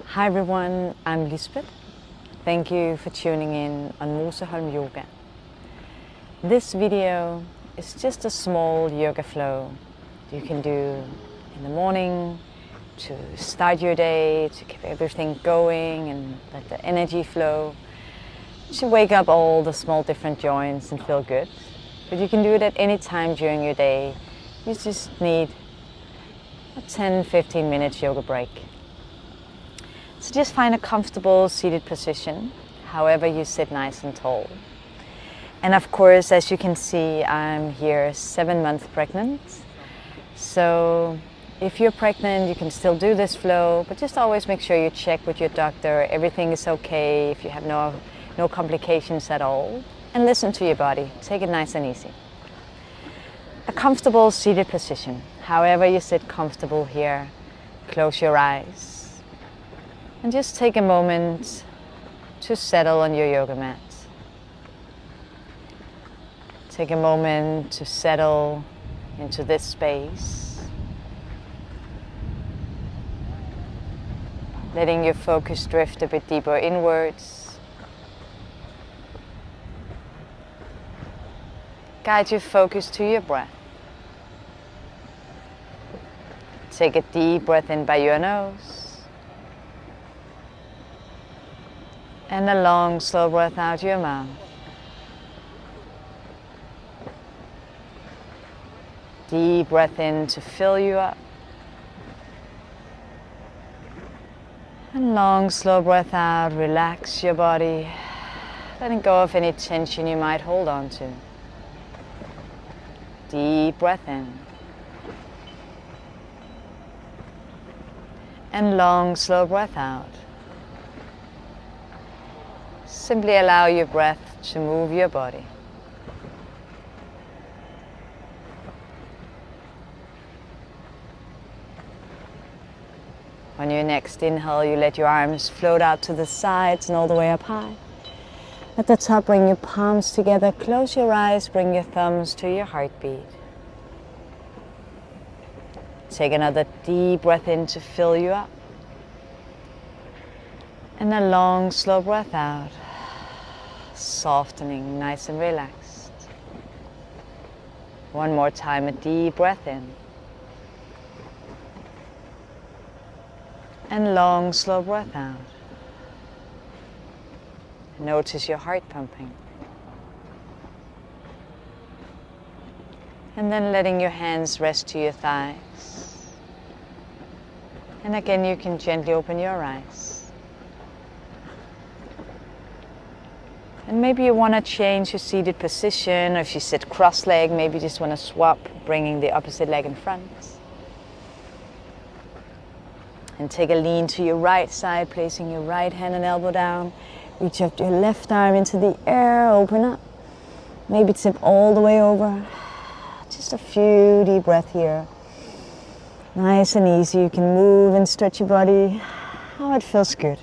Hi everyone, I'm Lisbeth. Thank you for tuning in on Moseholm Yoga. This video is just a small yoga flow you can do in the morning to start your day, to keep everything going and let the energy flow, to wake up all the small different joints and feel good. But you can do it at any time during your day. You just need a 10-15 minutes yoga break. So just find a comfortable seated position, however you sit nice and tall. And of course, as you can see, I'm here 7 months pregnant. So if you're pregnant, you can still do this flow, but just always make sure you check with your doctor, everything is okay, if you have no complications at all. And listen to your body, take it nice and easy. A comfortable seated position, however you sit comfortable here, close your eyes. And just take a moment to settle on your yoga mat. Take a moment to settle into this space. Letting your focus drift a bit deeper inwards. Guide your focus to your breath. Take a deep breath in by your nose. And a long, slow breath out your mouth. Deep breath in to fill you up. And long, slow breath out, relax your body, letting go of any tension you might hold on to. Deep breath in. And long, slow breath out. Simply allow your breath to move your body. On your next inhale, you let your arms float out to the sides and all the way up high. At the top, bring your palms together, close your eyes, bring your thumbs to your heartbeat. Take another deep breath in to fill you up. And a long, slow breath out, softening, nice and relaxed. One more time, a deep breath in. And long, slow breath out. Notice your heart pumping. And then letting your hands rest to your thighs. And again, you can gently open your eyes. And maybe you want to change your seated position, or if you sit cross-legged, maybe you just want to swap, bringing the opposite leg in front. And take a lean to your right side, placing your right hand and elbow down. Reach up your left arm into the air, open up. Maybe tip all the way over. Just a few deep breaths here. Nice and easy, you can move and stretch your body how it feels good.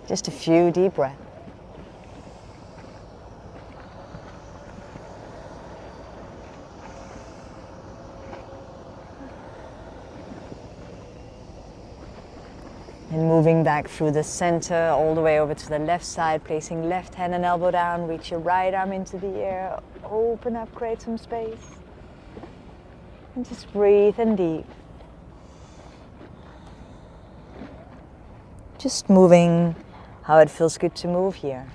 Just a few deep breaths. And moving back through the center, all the way over to the left side, placing left hand and elbow down, reach your right arm into the air, open up, create some space. And just breathe in deep. Just moving how it feels good to move here.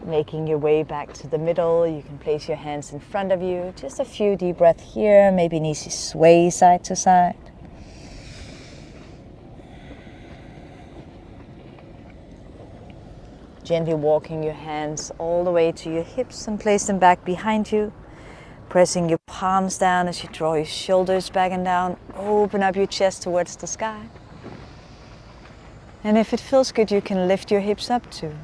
Making your way back to the middle, you can place your hands in front of you. Just a few deep breaths here, maybe an easy sway side to side. Gently walking your hands all the way to your hips and place them back behind you. Pressing your palms down as you draw your shoulders back and down. Open up your chest towards the sky. And if it feels good, you can lift your hips up too.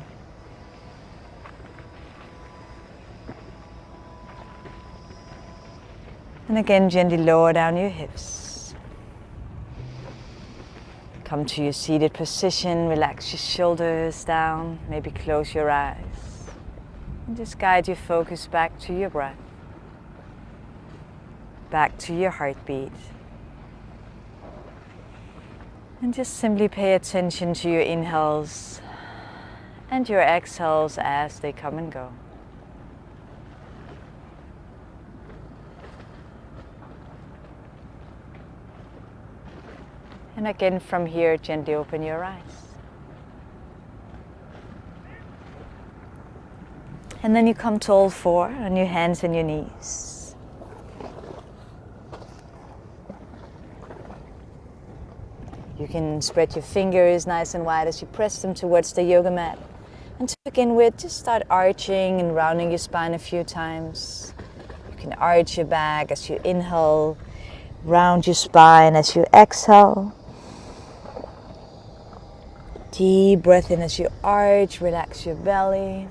And again, gently lower down your hips. Come to your seated position, relax your shoulders down, maybe close your eyes. And just guide your focus back to your breath, back to your heartbeat. And just simply pay attention to your inhales and your exhales as they come and go. And again from here, gently open your eyes. And then you come to all four on your hands and your knees. You can spread your fingers nice and wide as you press them towards the yoga mat. And to begin with, just start arching and rounding your spine a few times. You can arch your back as you inhale, round your spine as you exhale. Deep breath in as you arch, relax your belly.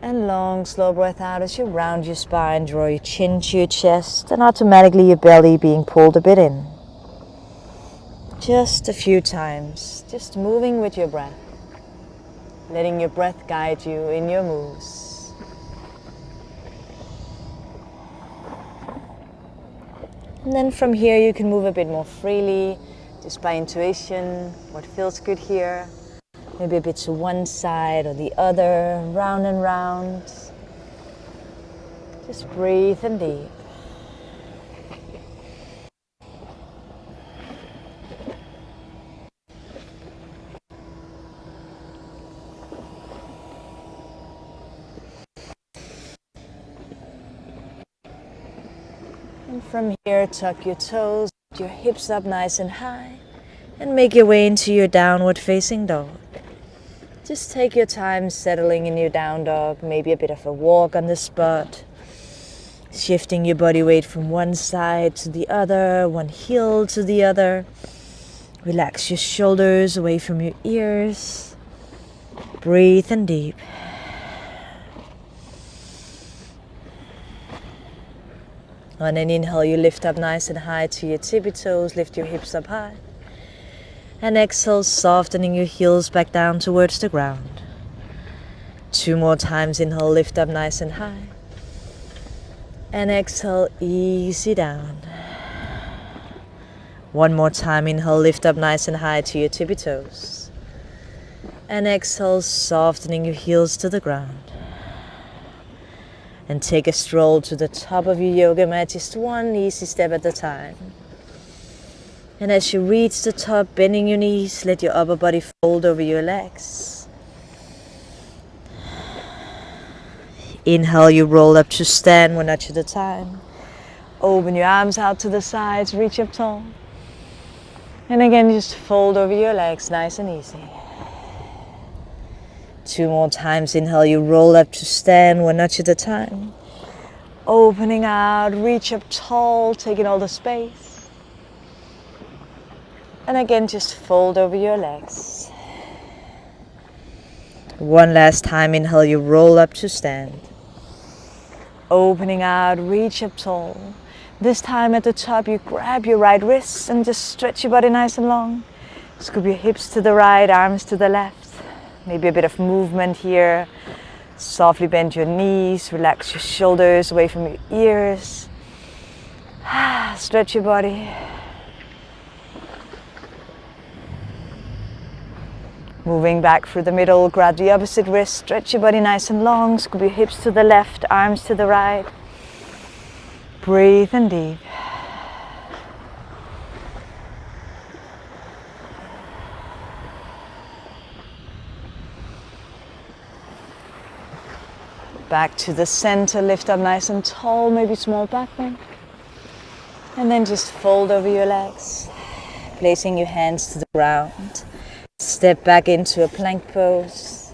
And long, slow breath out as you round your spine, draw your chin to your chest, and automatically your belly being pulled a bit in. Just a few times, just moving with your breath. Letting your breath guide you in your moves. And then from here you can move a bit more freely, just by intuition, what feels good here. Maybe a bit to one side or the other, round and round. Just breathe and deep. And from here, tuck your toes, lift your hips up nice and high, and make your way into your downward facing dog. Just take your time settling in your down dog, maybe a bit of a walk on the spot, shifting your body weight from one side to the other, one heel to the other. Relax your shoulders away from your ears. Breathe in deep. On an inhale, you lift up nice and high to your tippy toes, lift your hips up high. And exhale, softening your heels back down towards the ground. 2 more times, inhale, lift up nice and high. And exhale, easy down. 1 more time, inhale, lift up nice and high to your tippy toes. And exhale, softening your heels to the ground. And take a stroll to the top of your yoga mat, just one easy step at a time. And as you reach the top, bending your knees, let your upper body fold over your legs. Inhale, you roll up to stand 1 notch at a time. Open your arms out to the sides, reach up tall. And again, just fold over your legs, nice and easy. 2 more times, inhale, you roll up to stand 1 notch at a time. Opening out, reach up tall, taking all the space. And again, just fold over your legs. 1 last time, inhale, you roll up to stand. Opening out, reach up tall. This time at the top, you grab your right wrist and just stretch your body nice and long. Scoop your hips to the right, arms to the left. Maybe a bit of movement here. Softly bend your knees, relax your shoulders away from your ears. Stretch your body. Moving back through the middle, grab the opposite wrist, stretch your body nice and long, scoop your hips to the left, arms to the right. Breathe in deep. Back to the center, lift up nice and tall, maybe small back bend. And then just fold over your legs, placing your hands to the ground. Step back into a plank pose.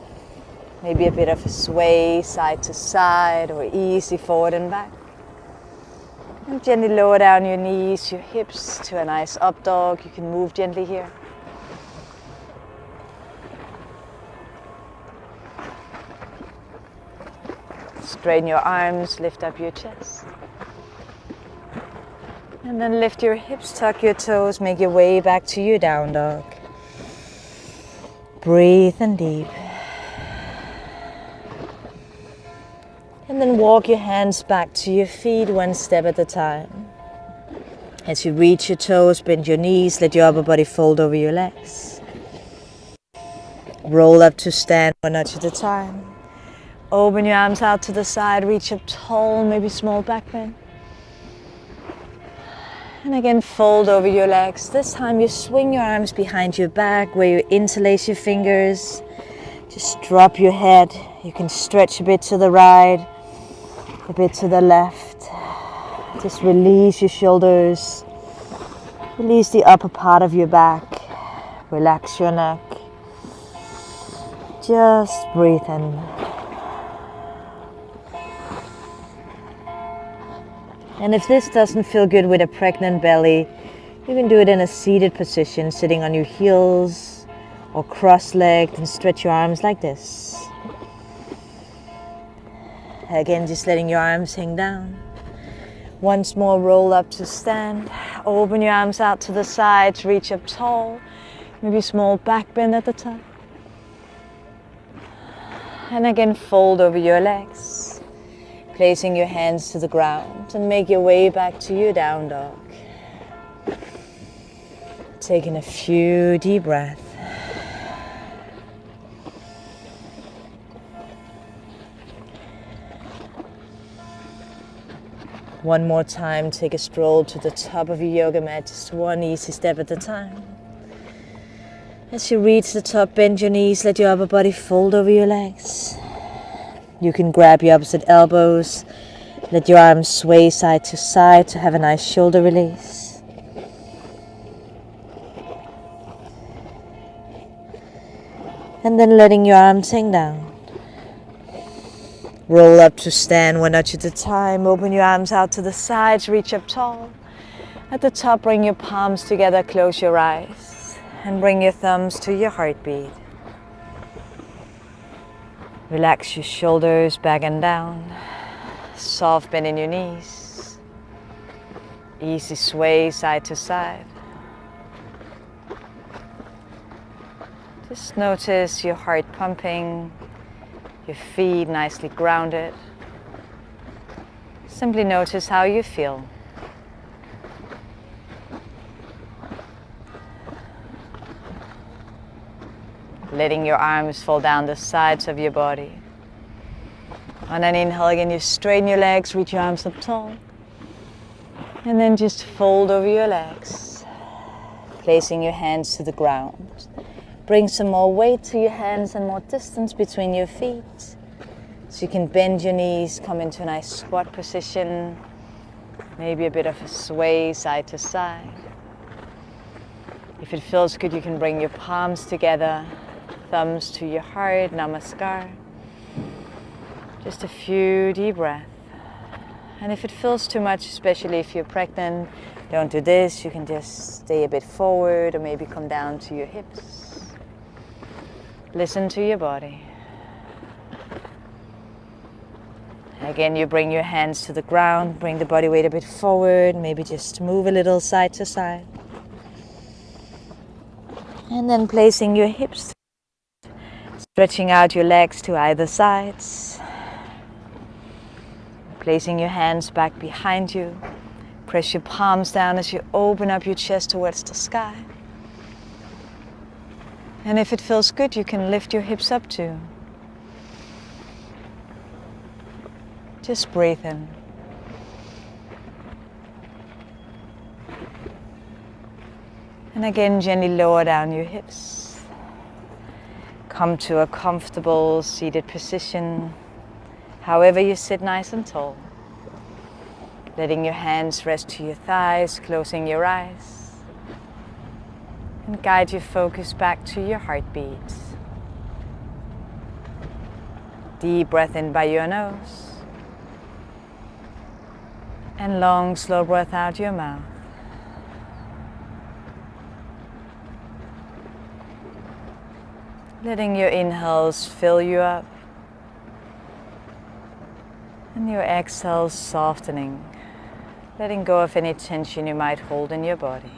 Maybe a bit of a sway side to side or easy forward and back. And gently lower down your knees, your hips to a nice up dog. You can move gently here. Straighten your arms, lift up your chest. And then lift your hips, tuck your toes, make your way back to your down dog. Breathe in deep. And then walk your hands back to your feet one step at a time. As you reach your toes, bend your knees, let your upper body fold over your legs. Roll up to stand one notch at a time. Open your arms out to the side, reach up tall, maybe small back bend. And again, fold over your legs. This time you swing your arms behind your back where you interlace your fingers. Just drop your head. You can stretch a bit to the right, a bit to the left. Just release your shoulders. Release the upper part of your back. Relax your neck. Just breathe in. And if this doesn't feel good with a pregnant belly, you can do it in a seated position, sitting on your heels or cross-legged, and stretch your arms like this. Again, just letting your arms hang down. Once more, roll up to stand. Open your arms out to the sides, reach up tall, maybe small back bend at the top. And again, fold over your legs, placing your hands to the ground, and make your way back to your down dog. Taking a few deep breaths. One more time, take a stroll to the top of your yoga mat, just one easy step at a time. As you reach the top, bend your knees, let your upper body fold over your legs. You can grab your opposite elbows, let your arms sway side to side to have a nice shoulder release. And then letting your arms hang down. Roll up to stand one notch at a time. Open your arms out to the sides, reach up tall. At the top, bring your palms together, close your eyes, and bring your thumbs to your heartbeat. Relax your shoulders back and down. Soft bend in your knees. Easy sway side to side. Just notice your heart pumping, your feet nicely grounded. Simply notice how you feel. Letting your arms fall down the sides of your body. On an inhale, again, you straighten your legs, reach your arms up tall. And then just fold over your legs, placing your hands to the ground. Bring some more weight to your hands and more distance between your feet. So you can bend your knees, come into a nice squat position. Maybe a bit of a sway side to side. If it feels good, you can bring your palms together, thumbs to your heart, namaskar. Just a few deep breaths. And if it feels too much, especially if you're pregnant, don't do this. You can just stay a bit forward or maybe come down to your hips. Listen to your body. Again, you bring your hands to the ground, bring the body weight a bit forward, maybe just move a little side to side. And then placing your hips, stretching out your legs to either sides. Placing your hands back behind you. Press your palms down as you open up your chest towards the sky. And if it feels good, you can lift your hips up too. Just breathe in. And again, gently lower down your hips. Come to a comfortable seated position. However you sit nice and tall. Letting your hands rest to your thighs, closing your eyes. And guide your focus back to your heartbeat. Deep breath in by your nose. And long, slow breath out your mouth. Letting your inhales fill you up. And your exhales softening. letting go of any tension you might hold in your body.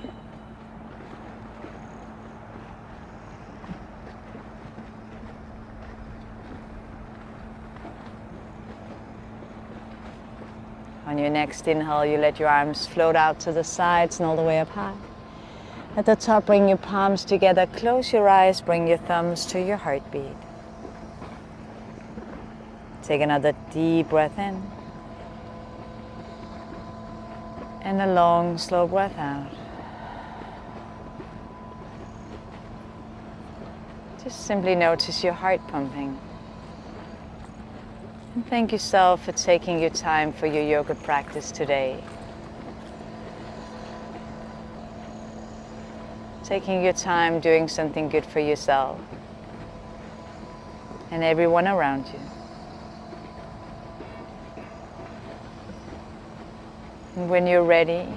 On your next inhale, you let your arms float out to the sides and all the way up high. At the top, bring your palms together, close your eyes, bring your thumbs to your heartbeat. Take another deep breath in. And a long, slow breath out. Just simply notice your heart pumping. And thank yourself for taking your time for your yoga practice today. Taking your time doing something good for yourself and everyone around you. And when you're ready,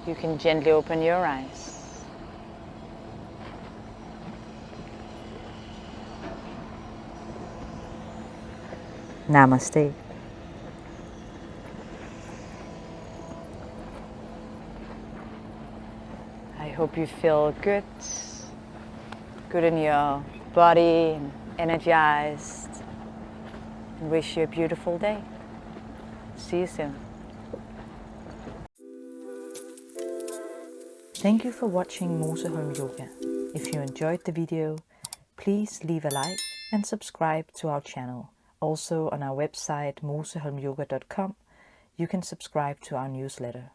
you can gently open your eyes. Namaste. I hope you feel good in your body and energized, and wish you a beautiful day. See you soon. Thank you for watching Moseholm Yoga. If you enjoyed the video, please leave a like and subscribe to our channel. Also on our website moseholmyoga.com, you can subscribe to our newsletter.